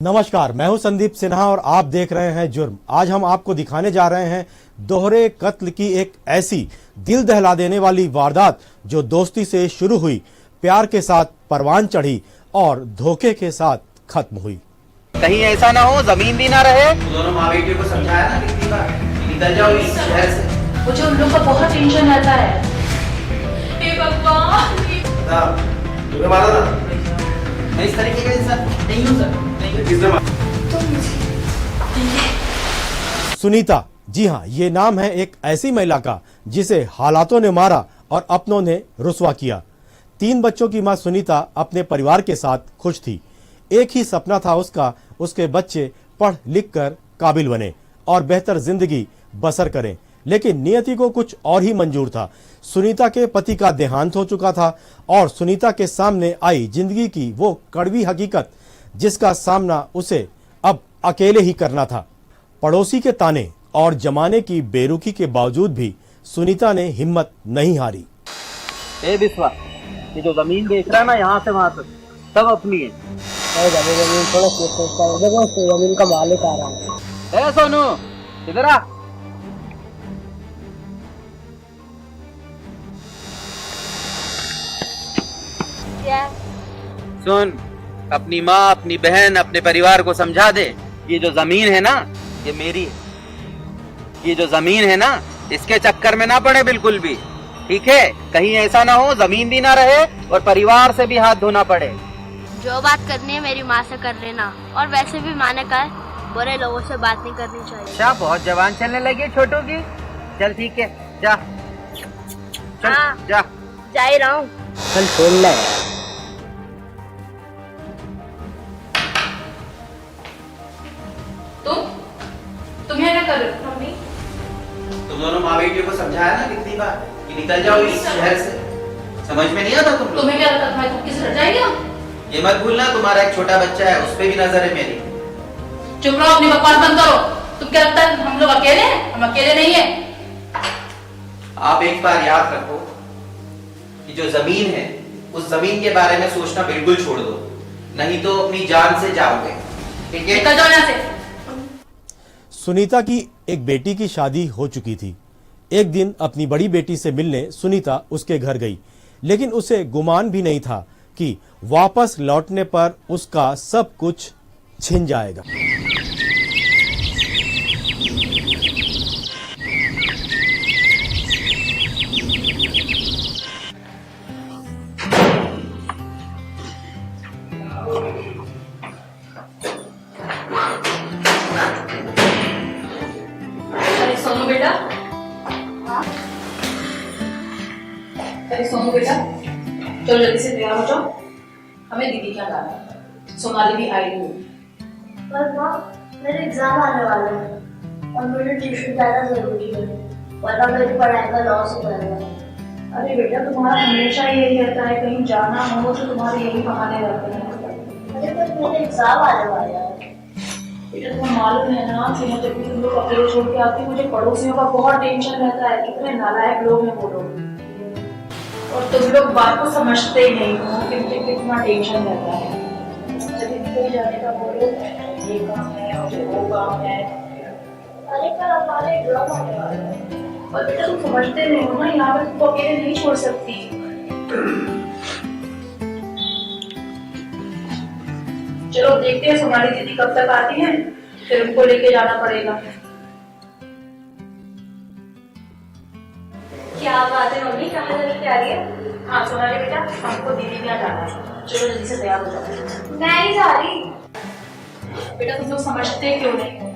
नमस्कार, मैं हूं संदीप सिन्हा और आप देख रहे हैं जुर्म। आज हम आपको दिखाने जा रहे हैं दोहरे कत्ल की एक ऐसी दिल दहला देने वाली वारदात जो दोस्ती से शुरू हुई, प्यार के साथ परवान चढ़ी और धोखे के साथ खत्म हुई। कहीं ऐसा ना हो जमीन भी ना रहे। दोनों माँ बेटी को समझाया ना कितनी बार, निकल जाओ इस शहर से। मुझे उन लोग का बहुत टेंशन रहता है। हे भगवान, तुम्हें मारा था? मैं इस तरीके का इंसान नहीं हूँ सर। किसने मारा? सुनीता, जी हाँ, ये नाम है एक ऐसी महिला का जिसे हालातों ने मारा और अपनों ने रुसवा किया। 3 बच्चों की मां सुनीता अपने परिवार के साथ खुश थी। एक ही सपना था उसका, उसके बच्चे पढ़ लिख कर काबिल बने और बेहतर जिंदगी बसर करें। लेकिन नियति को कुछ और ही मंजूर था। सुनीता के पति का देहांत हो चुका था और सुनीता के सामने आई जिंदगी की वो कड़वी हकीकत जिसका सामना उसे अब अकेले ही करना था। पड़ोसी के ताने और जमाने की बेरुखी के बावजूद भी सुनीता ने हिम्मत नहीं हारी। ए बिस्वा, ये जो जमीन बेच रहा है ना यहाँ से वहाँ तक, सब अपनी है। जमीन थोड़ा जमीन का मालिक आ रहा है। ए सोनू, इधर आ। सुन, अपनी माँ, अपनी बहन, अपने परिवार को समझा दे, ये जो जमीन है ना, ये मेरी है। ये जो जमीन है ना, इसके चक्कर में ना पड़े बिल्कुल भी, ठीक है? कहीं ऐसा ना हो जमीन भी ना रहे और परिवार से भी हाथ धोना पड़े। जो बात करनी है मेरी माँ से कर लेना, और वैसे भी माँ ने कहा है बुरे लोगों से बात नहीं करनी चाहिए। अच्छा, बहुत जवान चलने लगी छोटू की। चल ठीक है, जा। चल, हाँ, जा ही रहा हूँ। चल छोड़ ले। तुम यहाँ क्या कर रहे हो? मम्मी, तुम दोनों माँ बेटियों को समझाया ना कितनी बार कि निकल जाओ इस शहर से। समझ में नहीं आता तुम लोग? तुम्हें क्या लगता है तुम किस हट जाएंगे? ये मत भूलना, तुम्हारा एक छोटा बच्चा है, उस पे भी नजर है मेरी। चुप रहो, अपनी बकवास बंद करो। तुम क्या लगता है हम लोग अकेले हैं? हम अकेले नहीं है। आप एक बार याद रखो कि जो जमीन है, उस जमीन के बारे में सोचना बिल्कुल छोड़ दो, नहीं तो अपनी जान से जाओगे, ठीक है? निकल जाओ यहाँ से। सुनीता की एक बेटी की शादी हो चुकी थी। एक दिन अपनी बड़ी बेटी से मिलने सुनीता उसके घर गई, लेकिन उसे गुमान भी नहीं था कि वापस लौटने पर उसका सब कुछ छिन जाएगा। सोनू बेटा, अरे सोनू बेटा, चलो जल्दी से तैयार हो जाओ, हमें दीदी क्या जाना है। सोनाली भी आई हुई। पर माँ, मेरे एग्जाम आने वाले हैं और मुझे ट्यूशन जाना जरूरी है, वरना मेरी पढ़ाई का लॉस हो जाएगा। अरे बेटा, तुम्हारा हमेशा यही रहता है, कहीं जाना हो तो तुम्हारे यही बहाने रहते हैं। अरे पर मेरे एग्जाम आने वाले हैं। बेटा, तुम्हें मालूम है ना कि मैं जब भी तुम लोग अकेले छोड़ के आती हूँ, मुझे पड़ोसियों का बहुत टेंशन रहता है। कितने नालायक लोग हैं वो लोग, और तुम लोग बात को समझते ही नहीं हो कि मुझे कितना टेंशन रहता है। जब भी जाने का बोलो, ये काम है, मुझे वो काम है। अरे पर हमारे एग्जाम आने वाले हैं। और बेटा, तुम समझते नहीं हो ना, यहाँ पर तुमको अकेले नहीं छोड़ सकती। चलो देखते हैं सोनाली दीदी कब तक आती है, फिर उनको लेके जाना पड़ेगा। क्या बात है मम्मी, कहाँ जाने की आ रही है? हाँ सोनाली बेटा, हमको दीदी के यहाँ जाना है। चलो जल्दी से तैयार हो जाओ। मैं नहीं जा रही। बेटा, तुम लोग समझते क्यों नहीं हो?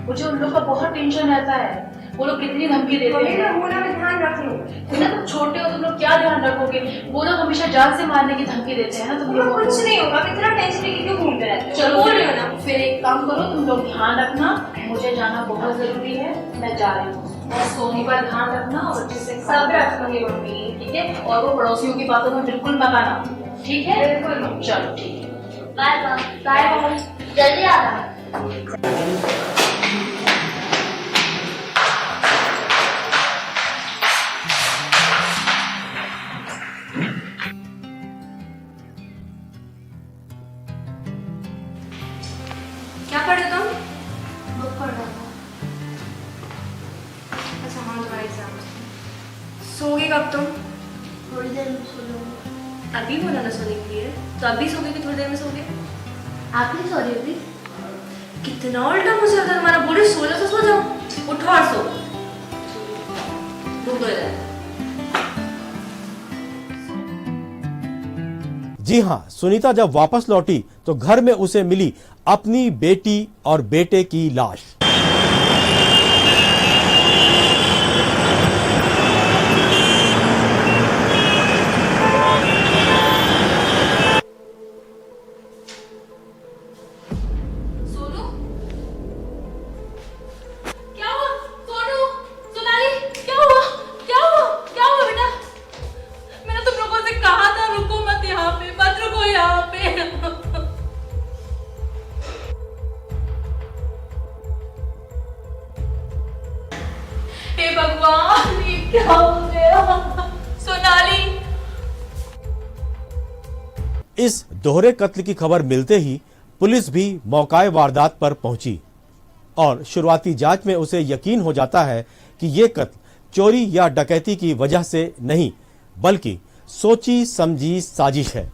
मुझे उन लोग का बहुत टेंशन रहता है। वो लोग कितनी धमकी देते हैं। मैं ध्यान रख लूँ। ना तुम छोटे हो, तुम लोग क्या ध्यान रखोगे? वो लोग हमेशा जान से मारने की धमकी देते हैं ना तुम लोगों को। कुछ नहीं होगा, इतना टेंशन लेके क्यों घूमते रहते हो? चलो बोल रही हो ना। फिर एक काम करो, तुम लोग ध्यान रखना, मुझे जाना बहुत जरूरी है, मैं जा रही हूँ। और सोनी पर ध्यान रखना और जिससे सब रखूंगी मम्मी। ठीक है? और वो पड़ोसियों की बातों में बिल्कुल मत आना, ठीक है? बिल्कुल। चलो ठीक है, बाय बाय, जल्दी आना। सोओगे कब तुम? थोड़ी देर में सो लूँगी। अभी बोला ना सोने के लिए, तो अभी सोगे कि थोड़ी देर में सोगे? आप नहीं सो रही अभी? कितना उल्टा मुझे अगर हमारा बोले सो जाओ तो सो जाओ, उठो और सो। धूप हो जाए। जी हाँ, सुनीता जब वापस लौटी तो घर में उसे मिली अपनी बेटी और बेटे की लाश। सोनू? क्या हुआ? सोनू? सोनाली? क्या हुआ? क्या हुआ? क्या हुआ बेटा? मैंने तुम लोगों से कहा था रुको मत यहाँ पे, मत रुको यहाँ पे। हे भगवान, ये क्या हो गया? सोनाली? इस दोहरे कत्ल की खबर मिलते ही पुलिस भी मौकाए वारदात पर पहुंची और शुरुआती जांच में उसे यकीन हो जाता है कि ये कत्ल चोरी या डकैती की वजह से नहीं बल्कि सोची समझी साजिश है।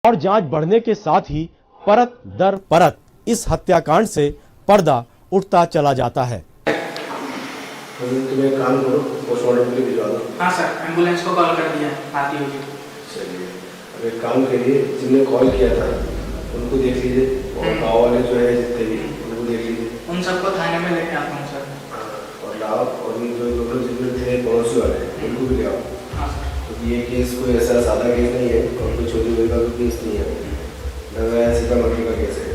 और जांच बढ़ने के साथ ही परत दर परत इस हत्याकांड से पर्दा उठता चला जाता है। तुम एक काम करो, पोस्टमार्टम के लिए भिजवा दो। हाँ सर, एम्बुलेंस को कॉल कर दिया, आती होगी। चलिए, अब एक काम करिए, जिनने कॉल किया था उनको देख लीजिए और गाँव वाले जो है जितने भी उनको देख लीजिए। उन सबको थाने में लेके आता हूँ सर। और लाओ, और उन जो लोग जितने थे पड़ोसी वाले उनको भी ले आओ। हाँ सर। क्योंकि ये केस कोई ऐसा सादा केस नहीं है और कोई चोरी वोरी का कोई केस नहीं है, नया सीतामढ़ी का केस है।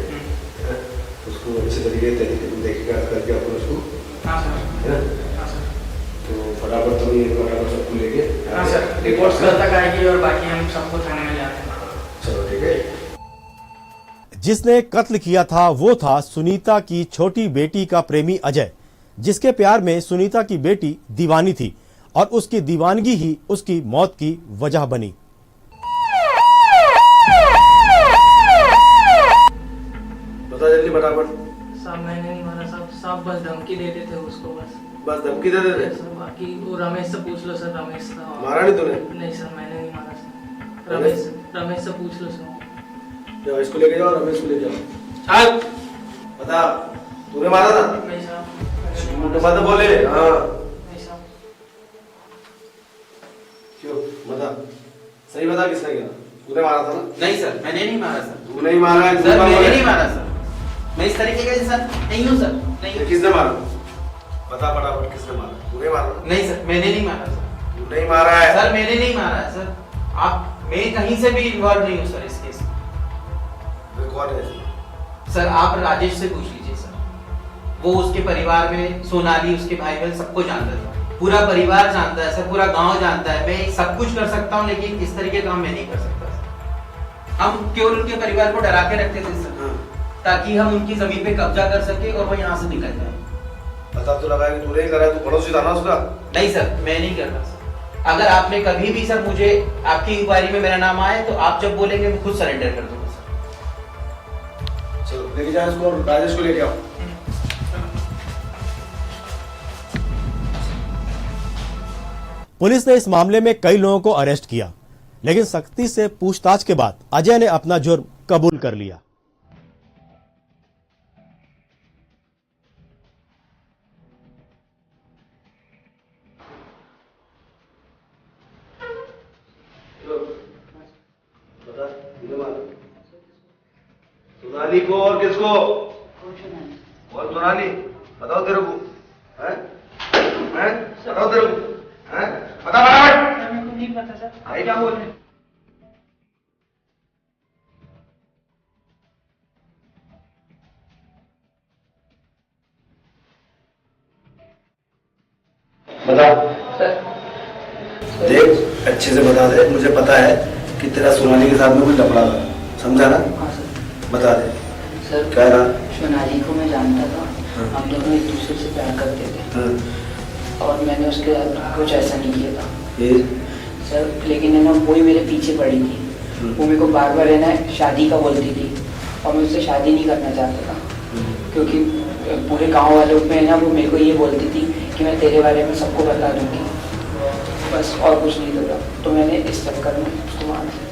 उसको अच्छे तरीके से देखिएगा करके अपन उसको, हाँ सर। है ना? हाँ सर। तो फटाफट तो ये फटाफट सबको लेके, हाँ सर, रिपोर्ट कल तक आएगी और बाकी हम सबको थाने में ले आते हैं। चलो ठीक है। जिसने कत्ल किया था वो था सुनीता की छोटी बेटी का प्रेमी अजय, जिसके प्यार में सुनीता की बेटी दीवानी थी और उसकी दीवानगी ही उसकी मौत की वजह बनी। बता जल्दी फटाफट। साहब मैंने नहीं मारा साहब, साहब बस धमकी दे देते उसको बस धमकी दे दे। सर, बाकी वो रमेश से पूछ लो सर, रमेश था। मारा नहीं तूने? नहीं सर, मैंने नहीं मारा सर। रमेश से पूछ लो सर। जाओ इसको लेके जाओ, रमेश को ले जाओ। चल बता, तूने मारा था? नहीं साहब, तो मत बोले। हाँ नहीं साहब। क्यों बता, सही बता किसने किया? तूने मारा था ना? नहीं सर, मैंने नहीं मारा सर। तू नहीं मारा है? सर मैंने नहीं मारा सर, मैं इस तरीके का इंसान नहीं हूँ सर। नहीं। किसने मारा? बता फटाफट किसने मारा? तूने मारा? नहीं सर, मैंने नहीं मारा सर। तू नहीं मारा है? सर मैंने नहीं मारा है सर। मैं कहीं से भी इन्वॉल्व नहीं हूँ सर इस केस में। कौन है? सर आप राजेश से पूछ लीजिए सर। वो उसके परिवार में सोनाली, उसके भाई बहन सबको जानता था, पूरा परिवार जानता है सर, पूरा गांव जानता है। मैं सब कुछ कर सकता हूँ लेकिन इस तरीके का काम मैं नहीं कर सकता सर। हम केवल उनके परिवार को डरा के रखते थे सर, ताकि हम उनकी जमीन पे कब्जा कर सके और वो यहाँ से निकल जाए। पता तो लगा कि तूने ही करा, तू पड़ोसी था ना उसका? नहीं सर, मैं नहीं करता सर। अगर आपने कभी भी सर मुझे आपकी इंक्वायरी में मेरा नाम आए तो आप जब बोलेंगे मैं खुद सरेंडर कर दूंगा सर। चलो लेके जाओ इसको, राजेश को लेके आओ। पुलिस ने इस मामले में कई लोगों को अरेस्ट किया, लेकिन सख्ती से पूछताछ के बाद अजय ने अपना जुर्म कबूल कर लिया। सोनाली को और किसको? और सोनाली बताओ तेरे को, हैं? हैं? बताओ तेरे को, हैं? बता फटाफट। मेरे को नहीं पता सर, भाई क्या बोल रहे हैं? बता सर। देख अच्छे से बता दे, मुझे पता है कि तेरा सोनाली के साथ में कोई लफड़ा था, समझा ना? हाँ सर। बता दे सर क्या था? सोनाली को मैं जानता था, हम दोनों एक दूसरे से प्यार करते थे और मैंने उसके साथ कुछ ऐसा नहीं किया था फिर? सर। लेकिन है ना वही मेरे पीछे पड़ी थी, वो मेरे को बार बार है ना शादी का बोलती थी और मैं उससे शादी नहीं करना चाहता था, क्योंकि पूरे गांव वालों में है ना वो मेरे को ये बोलती थी कि मैं तेरे बारे में सबको बता दूंगी, बस और कुछ नहीं होता। तो मैंने इस चक्कर में उसको मार दिया।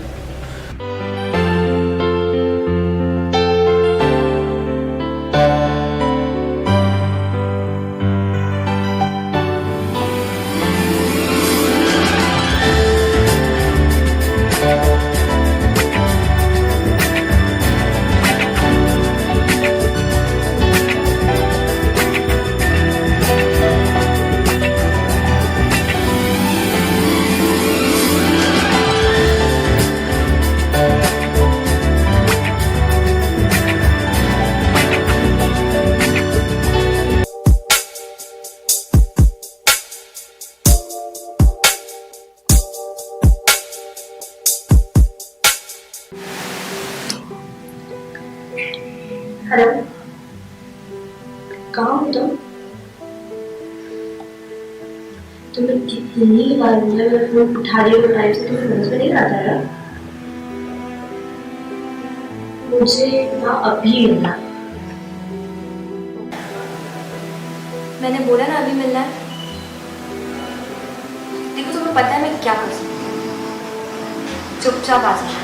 हेलो, कहाँ हो तुम? तुम्हें कितनी बार बोला मैं फोन उठा रही हूँ टाइम से, तुम्हें समझ में नहीं आता है? मुझे ना अभी मिलना। मैंने बोला ना अभी मिलना है। देखो तुम्हें पता है मैं क्या कर सकती हूँ, चुपचाप आ जाना।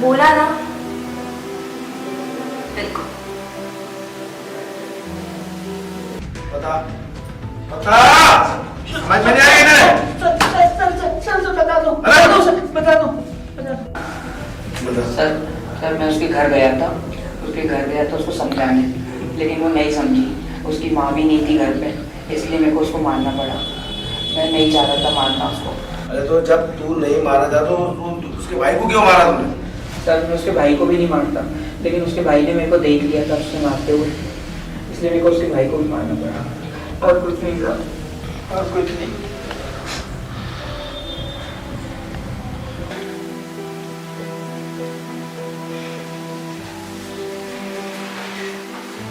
बोला ना, बिल्कुल। बता बता, समझ में नहीं आई ना? सर बता दो, बता दो। सर मैं उसके घर गया था, उसको समझाने, लेकिन वो नहीं समझी। उसकी माँ भी नहीं थी घर पे, इसलिए मेरे को उसको मारना पड़ा। मैं नहीं चाह रहा था मारना उसको। अरे तो जब तू नहीं मारा था तो उसके भाई को क्यों मारा तुमने? सर मैं उसके भाई को भी नहीं मारता, लेकिन उसके भाई ने मेरे को देख लिया था उसने मारते हुए, इसलिए मेरे को उसके भाई को भी मारना पड़ा। और कुछ नहीं हुआ, और कुछ नहीं।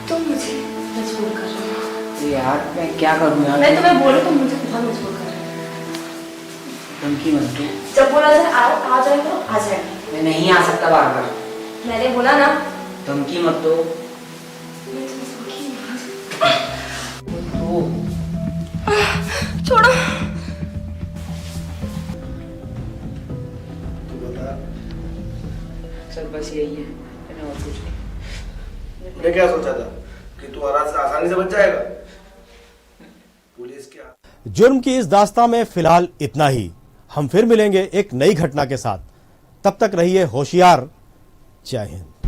तुम मुझे मजबूर कर रहे हो। यार मैं क्या करूँ यार? मैं तुम्हें बोलूं तुम मुझे बहुत मजबूर कर रहे हो। धमकी मत दो। जब बोला जाए आओ, आ जाए तो आ जाए। मैं नहीं आ सकता बार बार। मैंने बोला ना। धमकी मत दो। छोड़ो। तू बता। सर बस यही है, मैंने और कुछ नहीं। मैं क्या सोचा था कि तू आसानी से बच जाएगा? पुलिस क्या? जुर्म की इस दास्तां में फिलहाल इतना ही। हम फिर मिलेंगे एक नई घटना के साथ। तब तक रहिए होशियार। जय हिंद।